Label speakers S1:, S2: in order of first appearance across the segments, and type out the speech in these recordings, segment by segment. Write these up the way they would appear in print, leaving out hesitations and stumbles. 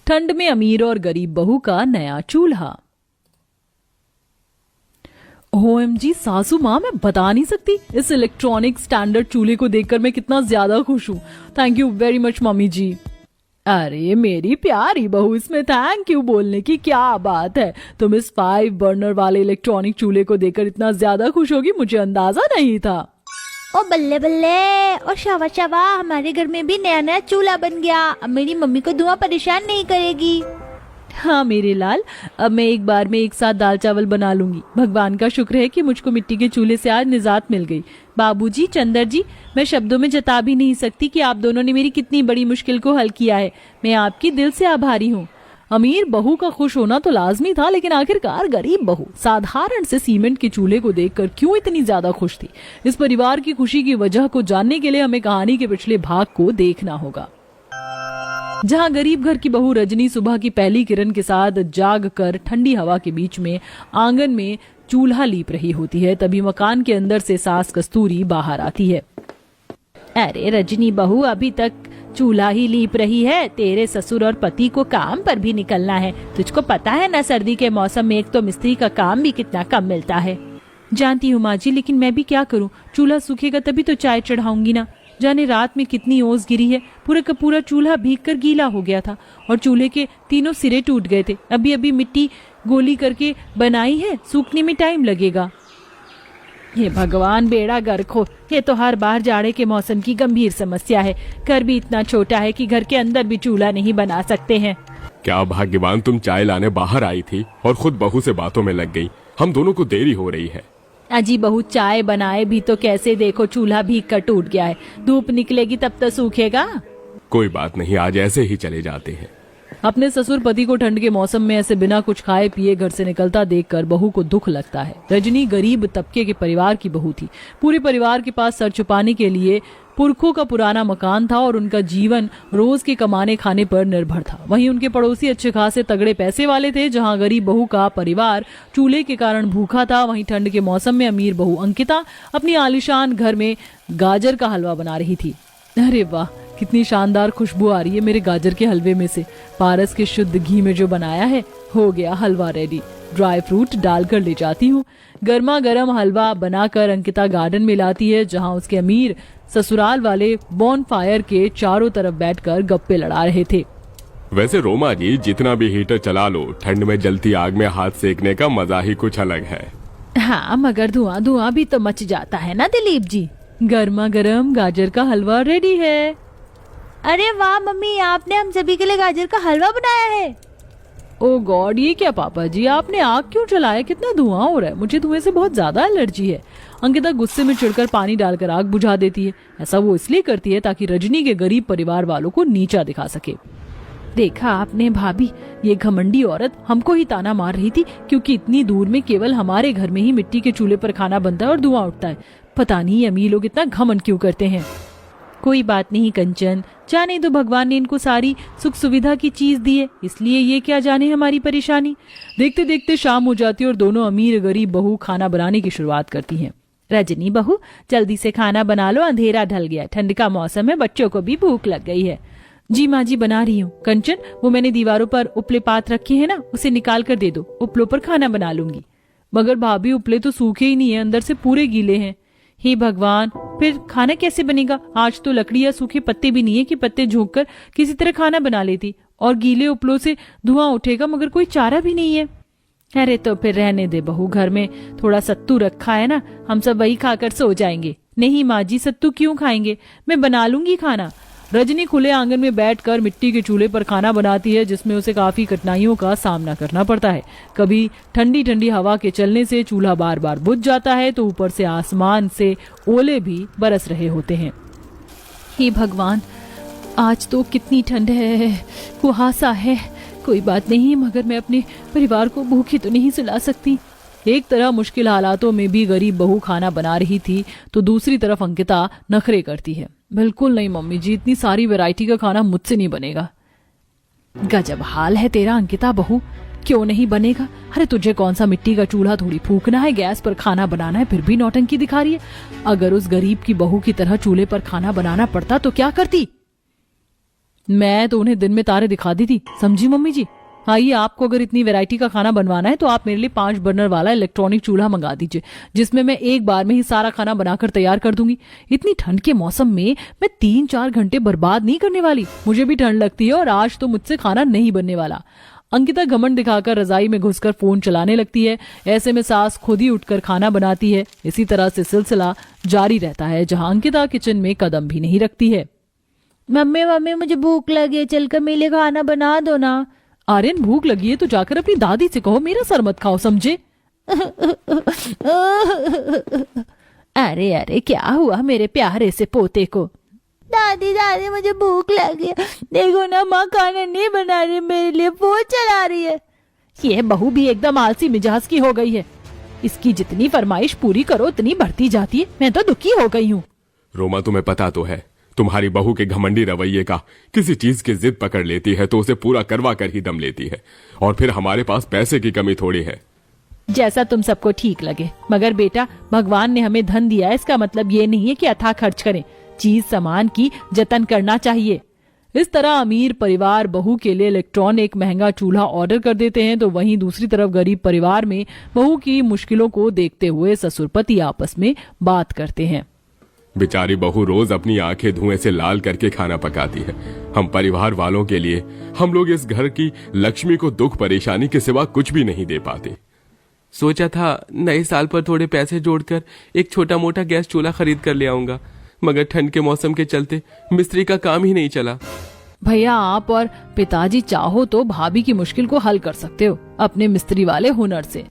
S1: ठंड में अमीर और गरीब बहू का नया चूल्हा। OMG सासू माँ, मैं बता नहीं सकती इस इलेक्ट्रॉनिक स्टैंडर्ड चूल्हे को देखकर मैं कितना ज्यादा खुश हूँ। Thank you very much mummy ji. अरे मेरी प्यारी बहू, इसमें थैंक यू बोलने की क्या बात है। तुम इस 5 बर्नर वाले इलेक्ट्रॉनिक चूल्हे को देखकर इतना ज्यादा खुश होगी, मुझे अंदाजा नहीं था।
S2: ओ बल्ले बल्ले, और शाबाश शाबाश, हमारे घर में भी नया नया चूल्हा बन गया। अब मेरी मम्मी को धुआं परेशान नहीं करेगी।
S1: हाँ मेरे लाल, अब मैं एक बार में एक साथ दाल चावल बना लूंगी। भगवान का शुक्र है कि मुझको मिट्टी के चूल्हे से आज निजात मिल गई। बाबूजी, चंदर जी, मैं शब्दों में जता भी नहीं सकती कि आप दोनों ने मेरी कितनी बड़ी मुश्किल को हल किया है। मैं आपकी दिल से आभारी हूँ। अमीर बहू का खुश होना तो लाजमी था, लेकिन आखिरकार गरीब बहू साधारण से सीमेंट के चूल्हे को देखकर क्यों इतनी ज्यादा खुश थी? इस परिवार की खुशी की वजह को जानने के लिए हमें कहानी के पिछले भाग को देखना होगा। जहां गरीब घर की बहू रजनी सुबह की पहली किरण के साथ जाग कर ठंडी हवा के बीच में आंगन में चूल्हा लीप रही होती है, तभी मकान के अंदर से सास कस्तूरी बाहर आती है। अरे रजनी बहू, अभी तक चूल्हा ही लीप रही है? तेरे ससुर और पति को काम पर भी निकलना है। तुझको पता है ना, सर्दी के मौसम में एक तो मिस्त्री का काम भी कितना कम मिलता है। जानती हूँ माँ जी, लेकिन मैं भी क्या करूँ? चूल्हा सूखेगा तभी तो चाय चढ़ाऊंगी ना। जाने रात में कितनी ओस गिरी है, पूरा का पूरा चूल्हा भीग कर गीला हो गया था और चूल्हे के तीनों सिरे टूट गए थे। अभी अभी मिट्टी गोली करके बनाई है, सूखने में टाइम लगेगा। हे भगवान, बेड़ा गर्क हो। ये तो हर बार जाड़े के मौसम की गंभीर समस्या है। घर भी इतना छोटा है कि घर के अंदर भी चूल्हा नहीं बना सकते हैं।
S3: क्या भाग्यवान तुम चाय लाने बाहर आई थी और खुद बहू से बातों में लग गई। हम दोनों को देरी हो रही है।
S1: अजी बहू, चाय बनाए भी तो कैसे? देखो चूल्हा भीग कर टूट गया है। धूप निकलेगी तब तो सूखेगा।
S3: कोई बात नहीं, आज ऐसे ही चले जाते हैं।
S1: अपने ससुर पति को ठंड के मौसम में ऐसे बिना कुछ खाए पिए घर से निकलता देखकर बहू को दुख लगता है। रजनी गरीब तबके के परिवार की बहू थी। पूरे परिवार के पास सर छुपाने के लिए पुरखों का पुराना मकान था और उनका जीवन रोज के कमाने खाने पर निर्भर था। वहीं उनके पड़ोसी अच्छे खासे तगड़े पैसे वाले थे। जहां गरीब बहू का परिवार चूल्हे के कारण भूखा था, वहीं ठंड के मौसम में अमीर बहू अंकिता अपनी आलीशान घर में गाजर का हलवा बना रही थी। अरे वाह, कितनी शानदार खुशबू आ रही है मेरे गाजर के हलवे में से। पारस के शुद्ध घी में जो बनाया है, हो गया हलवा रेडी। ड्राई फ्रूट डालकर ले जाती हूँ। गर्मा गर्म हलवा बनाकर अंकिता गार्डन में लाती है, जहाँ उसके अमीर ससुराल वाले बॉन फायर के चारों तरफ बैठकर गप्पे लड़ा रहे थे।
S3: वैसे रोमा जी, जितना भी हीटर चला लो, ठंड में जलती आग में हाथ सेकने का मजा ही कुछ अलग है।
S1: हाँ, मगर धुआं धुआं भी तो मच जाता है ना दिलीप जी। गर्मा गर्म गाजर का हलवा रेडी है।
S2: अरे वाह मम्मी, आपने हम सभी के लिए गाजर का हलवा बनाया है।
S1: ओ गॉड, ये क्या पापा जी, आपने आग क्यों जलाया? कितना धुआं हो रहा है। मुझे धुएं से बहुत ज्यादा एलर्जी है। अंकिता गुस्से में चिढ़कर पानी डालकर आग बुझा देती है। ऐसा वो इसलिए करती है ताकि रजनी के गरीब परिवार वालों को नीचा दिखा सके। देखा आपने भाभी, ये घमंडी औरत हमको ही ताना मार रही थी क्योंकि इतनी दूर में केवल हमारे घर में ही मिट्टी के चूल्हे पर खाना बनता है और धुआं उठता है। पता नहीं अमीर लोग इतना घमंड क्यों करते हैं। कोई बात नहीं कंचन, जाने दो, भगवान ने इनको सारी सुख सुविधा की चीज दी है, इसलिए ये क्या जाने हमारी परेशानी। देखते देखते शाम हो जाती है और दोनों अमीर गरीब बहू खाना बनाने की शुरुआत करती हैं। रजनी बहू, जल्दी से खाना बना लो, अंधेरा ढल गया, ठंड का मौसम है, बच्चों को भी भूख लग गई है। जी माँ जी, बना रही हूँ। कंचन, वो मैंने दीवारों पर उपले पात रखे हैं ना, उसे निकाल कर दे दो, उपलों पर खाना बना लूंगी। मगर भाभी, उपले तो सूखे ही नहीं है, अंदर से पूरे गीले हैं। हे भगवान, फिर खाना कैसे बनेगा? आज तो लकड़ी या सूखे पत्ते भी नहीं है कि पत्ते झोंक कर किसी तरह खाना बना लेती, और गीले उपलों से धुआं उठेगा, मगर कोई चारा भी नहीं है। अरे तो फिर रहने दे बहू, घर में थोड़ा सत्तू रखा है ना, हम सब वही खाकर सो जाएंगे। नहीं माँ जी, सत्तू क्यों खाएंगे, मैं बना लूंगी खाना। रजनी खुले आंगन में बैठकर मिट्टी के चूल्हे पर खाना बनाती है, जिसमें उसे काफी कठिनाइयों का सामना करना पड़ता है। कभी ठंडी ठंडी हवा के चलने से चूल्हा बार बार बुझ जाता है, तो ऊपर से आसमान से ओले भी बरस रहे होते हैं। हे भगवान, आज तो कितनी ठंड है, कुहासा है। कोई बात नहीं, मगर मैं अपने परिवार को भूखी तो नहीं सुला सकती। एक तरह मुश्किल हालातों में भी गरीब बहू खाना बना रही थी, तो दूसरी तरफ अंकिता नखरे करती है। बिल्कुल नहीं मम्मी जी, इतनी सारी वैरायटी का खाना मुझसे नहीं बनेगा। गजब हाल है तेरा अंकिता बहू, क्यों नहीं बनेगा? अरे तुझे कौन सा मिट्टी का चूल्हा थोड़ी फूकना है, गैस पर खाना बनाना है, फिर भी नौटंकी दिखा रही है। अगर उस गरीब की बहू की तरह चूल्हे पर खाना बनाना पड़ता तो क्या करती? मैं तो उन्हें दिन में तारे दिखाती थी, समझी मम्मी जी। आइए, आपको अगर इतनी वैरायटी का खाना बनवाना है तो आप मेरे लिए 5 बर्नर वाला इलेक्ट्रॉनिक चूल्हा मंगा दीजिए, जिसमें मैं एक बार में ही सारा खाना बनाकर तैयार कर दूंगी। इतनी ठंड के मौसम में मैं 3-4 घंटे बर्बाद नहीं करने वाली। मुझे भी ठंड लगती है और आज तो मुझसे खाना नहीं बनने वाला। अंकिता घमंड दिखाकर रजाई में घुसकर फोन चलाने लगती है। ऐसे में सास खुद ही उठकर खाना बनाती है। इसी तरह से सिलसिला जारी रहता है, जहां अंकिता किचन में कदम भी नहीं रखती है।
S2: मम्मी मम्मी मुझे भूख लगी है, चलकर मेरे लिए खाना बना दो ना।
S1: आर्यन, भूख लगी है तो जाकर अपनी दादी से कहो, मेरा सर मत खाओ, समझे?
S2: अरे अरे, क्या हुआ मेरे प्यारे से पोते को? दादी दादी मुझे भूख लगी है, देखो ना माँ खाना नहीं बना रही, मेरे लिए फोन चला रही है।
S1: ये बहू भी एकदम आलसी मिजाज की हो गई है। इसकी जितनी फरमाइश पूरी करो उतनी बढ़ती जाती है। मैं तो दुखी हो गई हूँ।
S3: रोमा, तुम्हें पता तो है तुम्हारी बहू के घमंडी रवैये का। किसी चीज की जिद पकड़ लेती है तो उसे पूरा करवा कर ही दम लेती है, और फिर हमारे पास पैसे की कमी थोड़ी है।
S1: जैसा तुम सबको ठीक लगे, मगर बेटा, भगवान ने हमें धन दिया है, इसका मतलब ये नहीं है कि अथाह खर्च करें। चीज सामान की जतन करना चाहिए। इस तरह अमीर परिवार बहू के लिए इलेक्ट्रॉनिक महंगा चूल्हा ऑर्डर कर देते हैं, तो वहीं दूसरी तरफ गरीब परिवार में बहू की मुश्किलों को देखते हुए ससुर पति आपस में बात करते हैं।
S3: बेचारी बहू रोज अपनी आंखें धुएं से लाल करके खाना पकाती है। हम परिवार वालों के लिए, हम लोग इस घर की लक्ष्मी को दुख परेशानी के सिवा कुछ भी नहीं दे पाते।
S4: सोचा था नए साल पर थोड़े पैसे जोड़कर एक छोटा मोटा गैस चूल्हा खरीद कर ले आऊंगा, मगर ठंड के मौसम के चलते मिस्त्री का काम ही नहीं चला।
S1: भैया, आप और पिताजी चाहो तो भाभी की मुश्किल को हल कर सकते हो अपने मिस्त्री वाले हुनर से।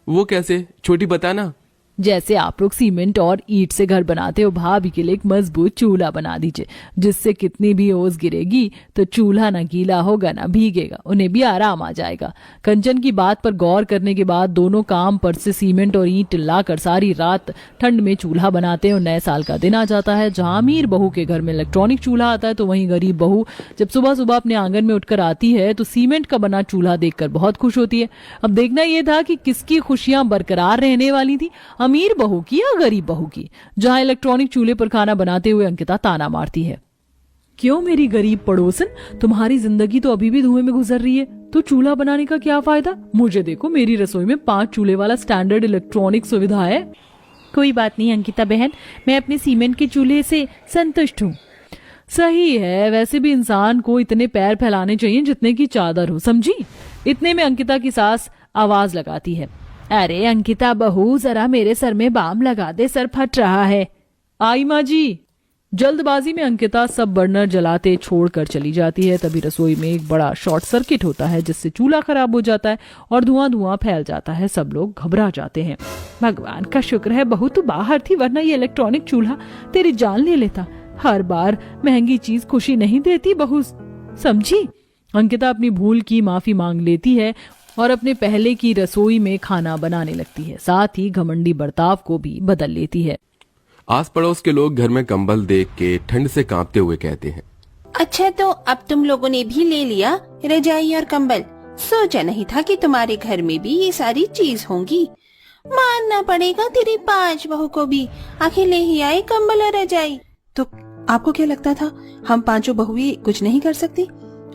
S4: वो कैसे, छोटी बताना।
S1: जैसे आप लोग सीमेंट और ईंट से घर बनाते हो, भाभी के लिए एक मजबूत चूल्हा बना दीजिए, जिससे कितनी भी ओस गिरेगी तो चूल्हा ना गीला होगा ना भीगेगा, उन्हें भी आराम आ जाएगा। कंचन की बात पर गौर करने के बाद दोनों काम पर से सीमेंट और ईंट लाकर सारी रात ठंड में चूल्हा बनाते हैं और नए साल का दिन आ जाता है। जहां अमीर बहू के घर में इलेक्ट्रॉनिक चूल्हा आता है, तो वहीं गरीब बहू जब सुबह सुबह अपने आंगन में उठकर आती है तो सीमेंट का बना चूल्हा देखकर बहुत खुश होती है। अब देखना यह था कि किसकी खुशियां बरकरार रहने वाली थी, अमीर बहू की या गरीब बहू की। जहां इलेक्ट्रॉनिक चूल्हे पर खाना बनाते हुए अंकिता ताना मारती है, क्यों मेरी गरीब पड़ोसन, तुम्हारी जिंदगी तो अभी भी धुएं में गुजर रही है, तो चूल्हा बनाने का क्या फायदा? मुझे देखो, मेरी रसोई में 5 चूल्हे वाला स्टैंडर्ड इलेक्ट्रॉनिक सुविधा है।
S2: कोई बात नहीं अंकिता बहन, मैं अपने सीमेंट के चूल्हे से संतुष्ट हूँ।
S1: सही है, वैसे भी इंसान को इतने पैर फैलाने चाहिए जितने की चादर हो, समझी? इतने में अंकिता की सास आवाज लगाती है,
S2: अरे अंकिता बहू, जरा मेरे सर में बाम लगा दे, सर फट रहा है।
S1: आई माँ जी। जल्दबाजी में अंकिता सब बर्नर जलाते छोड़कर चली जाती है। तभी रसोई में एक बड़ा शॉर्ट सर्किट होता है, जिससे चूल्हा खराब हो जाता है और धुआं फैल जाता है। सब लोग घबरा जाते हैं।
S2: भगवान का शुक्र है बहू तू बाहर थी, वरना ये इलेक्ट्रॉनिक चूल्हा तेरी जान ले लेता। हर बार महंगी चीज खुशी नहीं देती बहू, समझी?
S1: अंकिता अपनी भूल की माफी मांग लेती है और अपने पहले की रसोई में खाना बनाने लगती है। साथ ही घमंडी बर्ताव को भी बदल लेती है।
S4: आस पड़ोस के लोग घर में कंबल देख के ठंड से कांपते हुए कहते हैं,
S5: अच्छा तो अब तुम लोगों ने भी ले लिया रजाई और कंबल। सोचा नहीं था कि तुम्हारे घर में भी ये सारी चीज होंगी। मानना पड़ेगा तेरी 5 बहू को भी, आखिर ले ही आए कंबल और रजाई। तो आपको क्या लगता था हम 5 बहुएं कुछ नहीं कर सकती?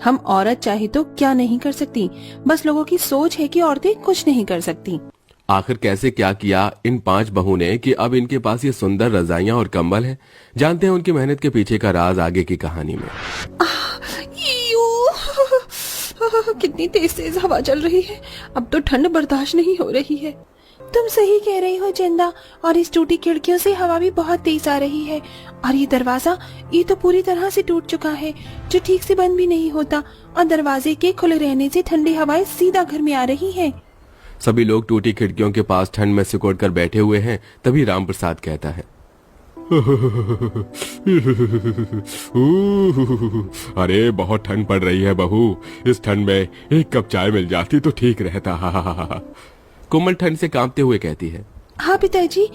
S5: हम औरत चाहे तो क्या नहीं कर सकती, बस लोगों की सोच है कि औरतें कुछ नहीं कर सकती।
S4: आखिर कैसे क्या किया इन 5 बहू ने कि अब इनके पास ये सुंदर रजाइयां और कंबल हैं? जानते हैं उनकी मेहनत के पीछे का राज आगे की कहानी में।
S5: कितनी तेज तेज हवा चल रही है, अब तो ठंड बर्दाश्त नहीं हो रही है। तुम सही कह रही हो चंदा, और इस टूटी खिड़कियों से हवा भी बहुत तेज आ रही है। और ये दरवाजा, ये तो पूरी तरह से टूट चुका है, जो ठीक से बंद भी नहीं होता, और दरवाजे के खुले रहने से ठंडी हवाएं सीधा घर में आ रही हैं।
S4: सभी लोग टूटी खिड़कियों के पास ठंड में सिकोड़ कर बैठे हुए हैं। तभी राम प्रसाद कहता है,
S3: अरे बहुत ठंड पड़ रही है बहू, इस ठंड में एक कप चाय मिल जाती तो ठीक रहता।
S4: कोमल ठंड से कांपते हुए कहती है,
S5: हाँ पिताजी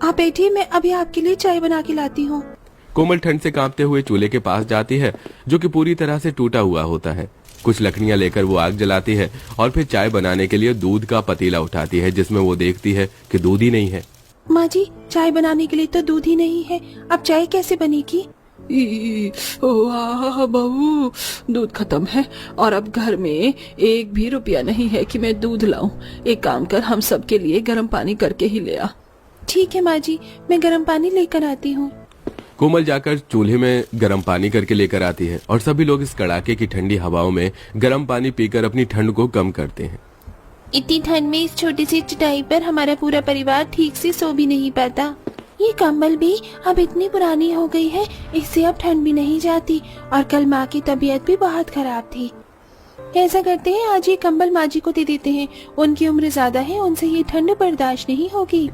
S5: आप बैठिए, मैं अभी आपके लिए चाय बना के लाती हूँ।
S4: कोमल ठंड से कांपते हुए चूल्हे के पास जाती है, जो कि पूरी तरह से टूटा हुआ होता है। कुछ लकड़ियां लेकर वो आग जलाती है और फिर चाय बनाने के लिए दूध का पतीला उठाती है, जिसमें वो देखती है कि दूध ही नहीं है।
S5: माँ जी, चाय बनाने के लिए तो दूध ही नहीं है, अब चाय कैसे बनेगी?
S6: बहू, दूध खत्म है और अब घर में एक भी रुपया नहीं है कि मैं दूध लाऊं। एक काम कर, हम सबके लिए गर्म पानी करके ही ले आ।
S5: ठीक है माँ जी, मैं गर्म पानी लेकर आती हूँ।
S4: कोमल जाकर चूल्हे में गर्म पानी करके लेकर आती है और सभी लोग इस कड़ाके की ठंडी हवाओं में गर्म पानी पीकर अपनी ठंड को कम करते हैं।
S5: इतनी ठंड में इस छोटी सी चटाई पर हमारा पूरा परिवार ठीक से सो भी नहीं पाता। ये कंबल भी अब इतनी पुरानी हो गई है, इससे अब ठंड भी नहीं जाती और कल माँ की तबीयत भी बहुत खराब थी। ऐसा करते हैं, आज ये कंबल माँ जी को दे देते हैं। उनकी उम्र ज्यादा है, उनसे ये ठंड बर्दाश्त नहीं होगी।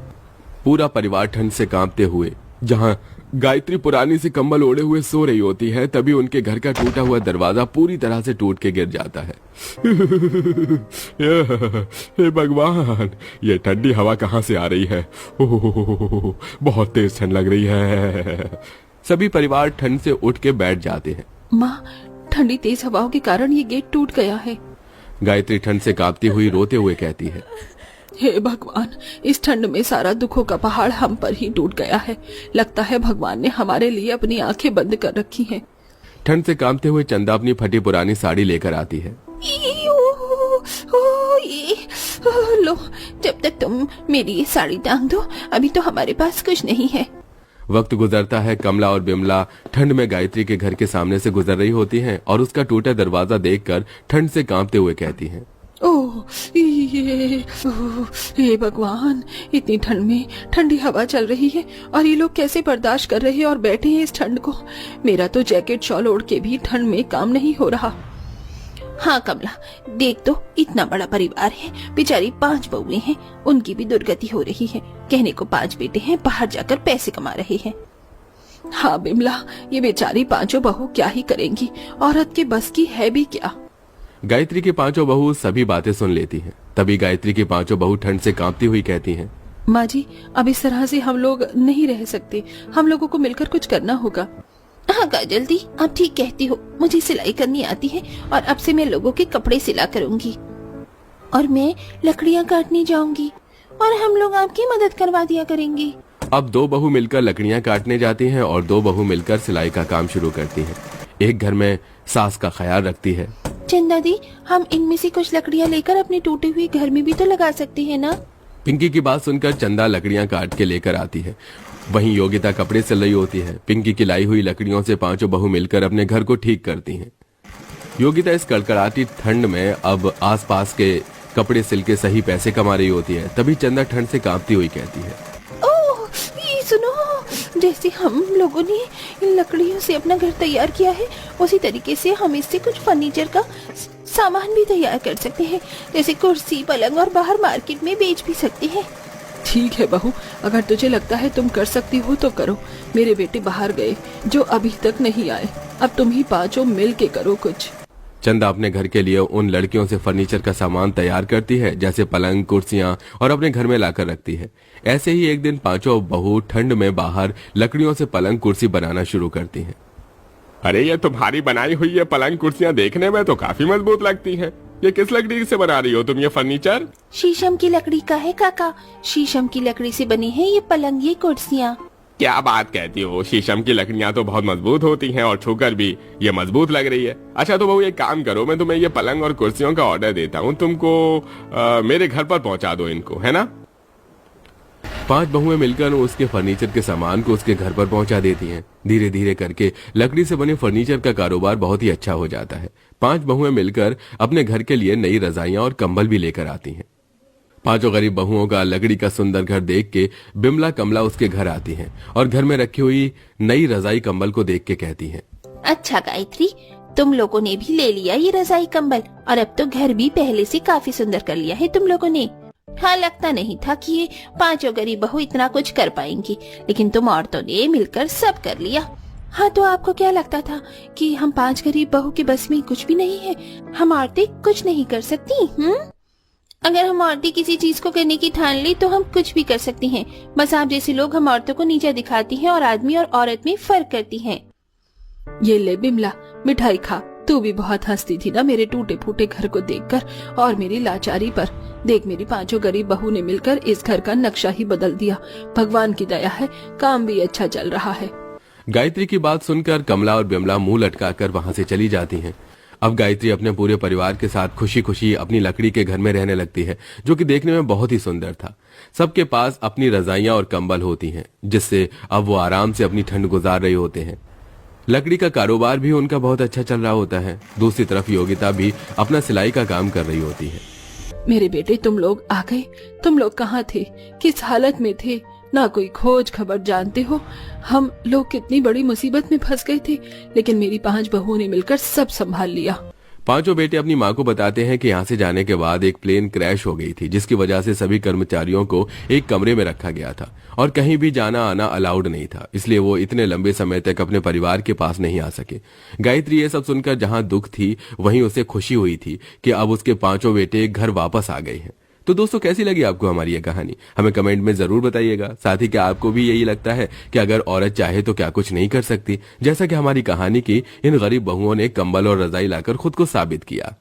S4: पूरा परिवार ठंड से कांपते हुए जहां गायत्री पुरानी सी कंबल ओढ़े हुए सो रही होती है, तभी उनके घर का टूटा हुआ दरवाजा पूरी तरह से टूट के गिर जाता है। हे भगवान, ये ठंडी हवा कहाँ से आ रही है? ओह, बहुत तेज ठंड लग रही है। सभी परिवार ठंड से उठ के बैठ जाते हैं।
S6: माँ, ठंडी तेज हवाओं के कारण ये गेट टूट गया है।
S4: गायत्री ठंड से कांपती हुई रोते हुए कहती है,
S6: हे भगवान, इस ठंड में सारा दुखों का पहाड़ हम पर ही टूट गया है। लगता है भगवान ने हमारे लिए अपनी आंखें बंद कर रखी हैं।
S4: ठंड से कांपते हुए चंदा अपनी फटी पुरानी साड़ी लेकर आती है।
S5: लो, जब तक तुम मेरी ये साड़ी टांग दो, अभी तो हमारे पास कुछ नहीं है।
S4: वक्त गुजरता है। कमला और बिमला ठंड में गायत्री के घर के सामने से गुजर रही होती हैं और उसका टूटा दरवाजा देखकर ठंड से कांपते हुए कहती हैं,
S6: हे भगवान, इतनी ठंड में ठंडी हवा चल रही है और ये लोग कैसे बर्दाश्त कर रहे हैं और बैठे हैं इस ठंड को। मेरा तो जैकेट शॉल ओढ़ के भी ठंड में काम नहीं हो रहा।
S5: हाँ कमला, देख तो, इतना बड़ा परिवार है, बेचारी 5 बहुएं हैं, उनकी भी दुर्गति हो रही है। कहने को 5 बेटे हैं, बाहर जाकर पैसे कमा रहे हैं।
S6: हाँ बिमला, ये बेचारी 5 बहू क्या ही करेंगी, औरत के बस की है भी क्या।
S4: गायत्री की 5 बहू सभी बातें सुन लेती हैं। तभी गायत्री की 5 बहू ठंड से कांपती हुई कहती हैं,
S6: माँ जी, अब इस तरह से हम लोग नहीं रह सकते, हम लोगों को मिलकर कुछ करना होगा।
S5: हाँ काजल दी, आप ठीक कहती हो। मुझे सिलाई करनी आती है और अब से मैं लोगों के कपड़े सिला करूंगी और मैं लकड़ियाँ काटने जाऊंगी और हम लोग आपकी मदद करवा दिया करेंगे।
S4: अब 2 बहू मिलकर लकड़ियाँ काटने जाती हैं और 2 बहू मिलकर सिलाई का काम शुरू करती हैं। एक घर में सास का ख्याल रखती है।
S5: चंदा दी, हम इनमें से कुछ लकड़ियाँ लेकर अपने टूटे हुए घर में भी तो लगा सकते हैं ना।
S4: पिंकी की बात सुनकर चंदा लकड़ियाँ काट के लेकर आती है। वहीं योगिता कपड़े सिल रही होती है। पिंकी की लाई हुई लकड़ियों से 5 बहू मिलकर अपने घर को ठीक करती हैं। योगिता इस कड़कड़ाती ठंड में अब आसपास के कपड़े सिल के सही पैसे कमा रही होती है। तभी चंदा ठंड से कांपती हुई कहती है,
S5: ओह, ये सुनो, जैसे हम लोगों ने इन लकड़ियों से अपना घर तैयार किया है, उसी तरीके से हम इससे कुछ फर्नीचर का सामान भी तैयार कर सकते हैं, जैसे कुर्सी, पलंग, और बाहर मार्केट में बेच भी सकते हैं।
S6: ठीक है बहू, अगर तुझे लगता है तुम कर सकती हो तो करो। मेरे बेटे बाहर गए जो अभी तक नहीं आए, अब तुम ही 5 मिल के करो कुछ।
S4: चंदा अपने घर के लिए उन लड़कियों से फर्नीचर का सामान तैयार करती है, जैसे पलंग, कुर्सियां, और अपने घर में लाकर रखती है। ऐसे ही एक दिन 5 बहू ठंड में बाहर लकड़ियों से पलंग कुर्सी बनाना शुरू करती हैं।
S3: अरे ये तुम्हारी बनाई हुई ये पलंग कुर्सियां देखने में तो काफी मजबूत लगती हैं। ये किस लकड़ी से बना रही हो तुम ये फर्नीचर?
S5: शीशम की लकड़ी का है काका, शीशम की लकड़ी से बनी है ये पलंग, ये कुर्सियाँ।
S3: क्या बात कहती हो, शीशम की लकड़ियां तो बहुत मजबूत होती हैं और छूकर भी ये मजबूत लग रही है। अच्छा तो बहू एक काम करो, मैं तुम्हें ये पलंग और कुर्सियों का ऑर्डर देता हूँ, तुमको मेरे घर पर पहुंचा दो इनको, है ना?
S4: 5 बहुएं मिलकर उसके फर्नीचर के सामान को उसके घर पर पहुंचा देती हैं। धीरे धीरे करके लकड़ी से बने फर्नीचर का कारोबार बहुत ही अच्छा हो जाता है। 5 बहुएं मिलकर अपने घर के लिए नई रजाइयां और कंबल भी लेकर आती हैं। 5 गरीब बहुओं का लकड़ी का सुंदर घर देख के बिमला कमला उसके घर आती हैं और घर में रखी हुई नई रजाई कंबल को देख के कहती हैं,
S5: अच्छा गायत्री, तुम लोगों ने भी ले लिया ये रजाई कंबल और अब तो घर भी पहले से काफी सुंदर कर लिया है तुम लोगों ने। हाँ, लगता नहीं था कि ये 5 गरीब बहू इतना कुछ कर पाएंगी, लेकिन तुम औरतों ने मिलकर सब कर लिया। हाँ, तो आपको क्या लगता था कि हम 5 गरीब बहू के बस में कुछ भी नहीं है? हम औरतें कुछ नहीं कर सकती? अगर हम औरतें किसी चीज को करने की ठान ली तो हम कुछ भी कर सकती हैं। बस आप जैसे लोग हम औरतों को नीचा दिखाती हैं और आदमी और औरत में फर्क करती हैं।
S6: ये ले बिमला, मिठाई खा। तू भी बहुत हंसती थी ना मेरे टूटे फूटे घर को देखकर और मेरी लाचारी पर। देख, मेरी 5 गरीब बहू ने मिलकर इस घर का नक्शा ही बदल दिया। भगवान की दया है, काम भी अच्छा चल रहा है।
S4: गायत्री की बात सुनकर कमला और बिमला मुंह लटकाकर वहां से चली जाती हैं। अब गायत्री अपने पूरे परिवार के साथ खुशी खुशी अपनी लकड़ी के घर में रहने लगती है, जो कि देखने में बहुत ही सुंदर था। सबके पास अपनी रजाइयां और कंबल होती हैं, जिससे अब वो आराम से अपनी ठंड गुजार रहे होते हैं। लकड़ी का कारोबार भी उनका बहुत अच्छा चल रहा होता है। दूसरी तरफ योगिता भी अपना सिलाई का काम कर रही होती है।
S6: मेरे बेटे, तुम लोग आ गए। तुम लोग कहाँ थे, किस हालत में थे, ना कोई खोज खबर जानते हो। हम लोग कितनी बड़ी मुसीबत में फंस गए थे, लेकिन मेरी 5 बहुओं ने मिलकर सब संभाल लिया।
S4: पांचों बेटे अपनी मां को बताते हैं कि यहाँ से जाने के बाद एक प्लेन क्रैश हो गई थी, जिसकी वजह से सभी कर्मचारियों को एक कमरे में रखा गया था और कहीं भी जाना आना अलाउड नहीं था, इसलिए वो इतने लंबे समय तक अपने परिवार के पास नहीं आ सके। गायत्री ये सब सुनकर जहां दुख थी वहीं उसे खुशी हुई थी कि अब उसके 5 बेटे घर वापस आ गए हैं। तो दोस्तों, कैसी लगी आपको हमारी ये कहानी? हमें कमेंट में जरूर बताइएगा। साथ ही क्या आपको भी यही लगता है कि अगर औरत चाहे तो क्या कुछ नहीं कर सकती, जैसा कि हमारी कहानी की इन गरीब बहुओं ने कंबल और रजाई लाकर खुद को साबित किया।